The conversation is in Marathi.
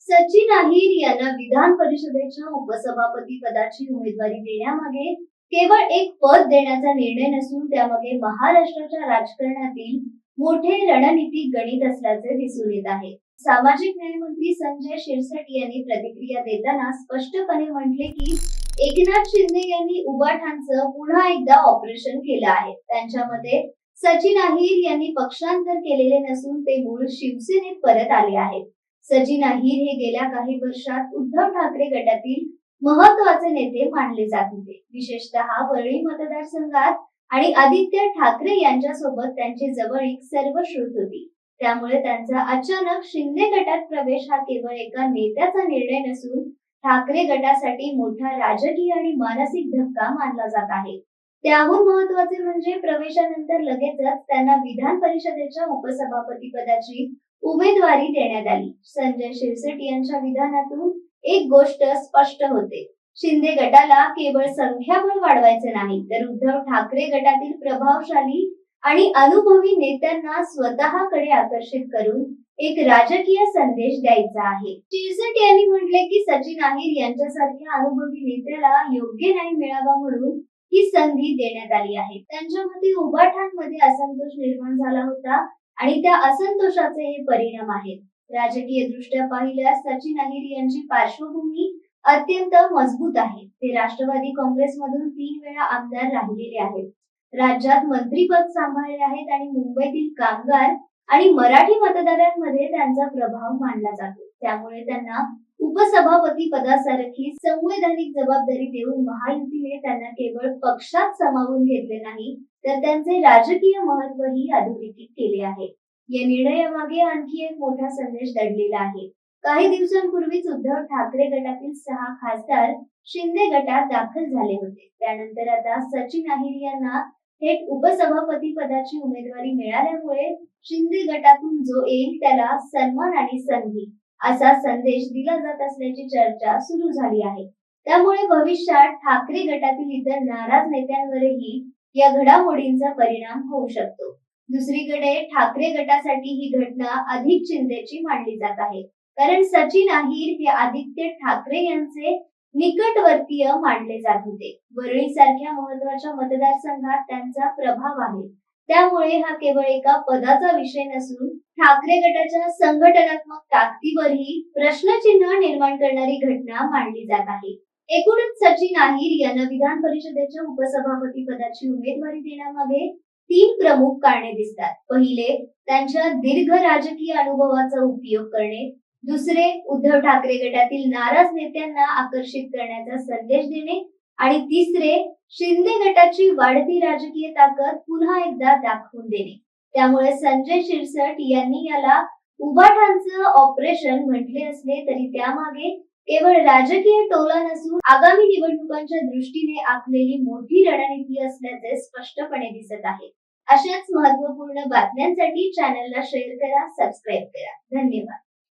सचिन अहिर यांना विधान परिषदेच्या उपसभापती पदाची उमेदवारी देण्यामागे केवळ एक पद देण्याचा निर्णय नसून त्यामागे महाराष्ट्राच्या राजकारणातील मोठे रणनीतिक गणित असल्याचे दिसून येत आहे. सामाजिक न्याय मंत्री संजय शिरसाट यांनी प्रतिक्रिया देताना स्पष्टपणे म्हटले की एकनाथ शिंदे यांनी उबाठांचं पुन्हा एकदा ऑपरेशन केलं आहे. त्यांच्या मते सचिन अहिर यांनी पक्षांतर केलेले नसून ते मूळ शिवसेनेत परत आले आहेत. सचिन अहिर हे गेल्या काही वर्षात उद्धव ठाकरे गटातील महत्त्वाचे नेते मानले जात होते. विशेषतः वरळी मतदारसंघात आणि आदित्य ठाकरे यांच्यासोबत त्यांची जवळीक सर्वश्रुत होती. त्यामुळे त्यांचा अचानक शिंदे गटात प्रवेश हा केवळ एका नेत्याचा निर्णय नसून ठाकरे गटासाठी मोठा राजकीय आणि मानसिक धक्का मानला जात आहे. त्याहून महत्त्वाचे म्हणजे प्रवेशानंतर लगेचच त्यांना विधान परिषदेच्या उपसभापती पदाची उमेदवारी देण्यात आली. संजय शिरसाट यांच्या विधानातून एक गोष्ट स्पष्ट होते. शिंदे गटाला केवळ संख्याबळ वाढवायचे नाही, तर उद्धव ठाकरे गटातील प्रभावशाली आणि अनुभवी नेत्यांना स्वतःकडे आकर्षित करून एक राजकीय संदेश द्यायचा आहे. शिरसाट यांनी म्हटले की सचिन अहिर यांच्यासारख्या अनुभवी नेत्याला योग्य न्याय मिळावा म्हणून ही संधी देण्यात आली आहे. त्यांच्या मते उबाठांमध्ये असंतोष निर्माण झाला होता आणि त्या असंतोषाचे हे परिणाम आहेत. राजकीय दृष्ट्या पाहिल्यास सचिन अहिर यांची पार्श्वभूमी अत्यंत मजबूत आहे. ते राष्ट्रवादी काँग्रेसमधून 3 वेळा आमदार राहिलेले आहेत. राज्यात मंत्रीपद सांभाळले आहेत आणि मुंबईतील कामगार आणि मराठी मतदारांमध्ये त्यांचा प्रभाव मानला जातो. त्यामुळे त्यांना उपसभापती पदासारखी संवैधानिक जबाबदारी देऊन महायुतीने त्यांना केवळ पक्षात सामावून घेतले नाही, तर त्यांचे राजकीय महत्त्वही अधोरेखित केले आहे. या निर्णयामागे आणखी एक मोठा संदेश दडलेला आहे. काही दिवसांपूर्वीच उद्धव ठाकरे गटातील 6 खासदार शिंदे गटात दाखल झाले होते. त्यानंतर आता सचिन अहिर यांना थेट उपसभापती पदाची उमेदवारी मिळाल्यामुळे शिंदे गटातून जो येईल त्याला सन्मान आणि संधी असा संदेश दिला जात असल्याची चर्चा सुरू झाली आहे. त्यामुळे भविष्यात ठाकरे गटातील इतर नाराज नेत्यांवरही या घडामोडींचा परिणाम होऊ शकतो. दुसरीकडे ठाकरे गटासाठी ही घटना अधिक चिंतेची मानली जात आहे, कारण सचिन अहिर हे आदित्य ठाकरे यांचे निकटवर्तीय मानले जात होते. वरळी सारख्या महत्त्वाच्या मतदारसंघात त्यांचा प्रभाव आहे. त्यामुळे हा केवळ एका पदाचा विषय नसून ठाकरे गटाच्या संघटनात्मक ताकदीवरही प्रश्नचिन्ह निर्माण करणारी घटना मानली जात आहे. एकूणच सचिन अहिर यांना विधान परिषदेच्या उपसभापती पदाची उमेदवारी देण्यामागे 3 प्रमुख कारणे दिसतात. पहिले, त्यांच्या दीर्घ राजकीय अनुभवाचा उपयोग करणे. दुसरे, उद्धव ठाकरे गटातील नाराज नेत्यांना आकर्षित करण्याचा संदेश देणे. आणि तिसरे, शिंदे गटाची वाढती राजकीय ताकद पुन्हा एकदा दाखवून देणे. त्यामुळे संजय शिरसाट यांनी याला उबाठांचं ऑपरेशन म्हटले असले तरी त्यामागे केवळ राजकीय टोला नसून आगामी निवडणुकांच्या दृष्टीने आखलेली मोठी रणनीती असल्याचे स्पष्टपणे दिसत आहे. अशाच महत्त्वपूर्ण बातम्यांसाठी चॅनलला शेअर करा, सबस्क्राईब करा. धन्यवाद.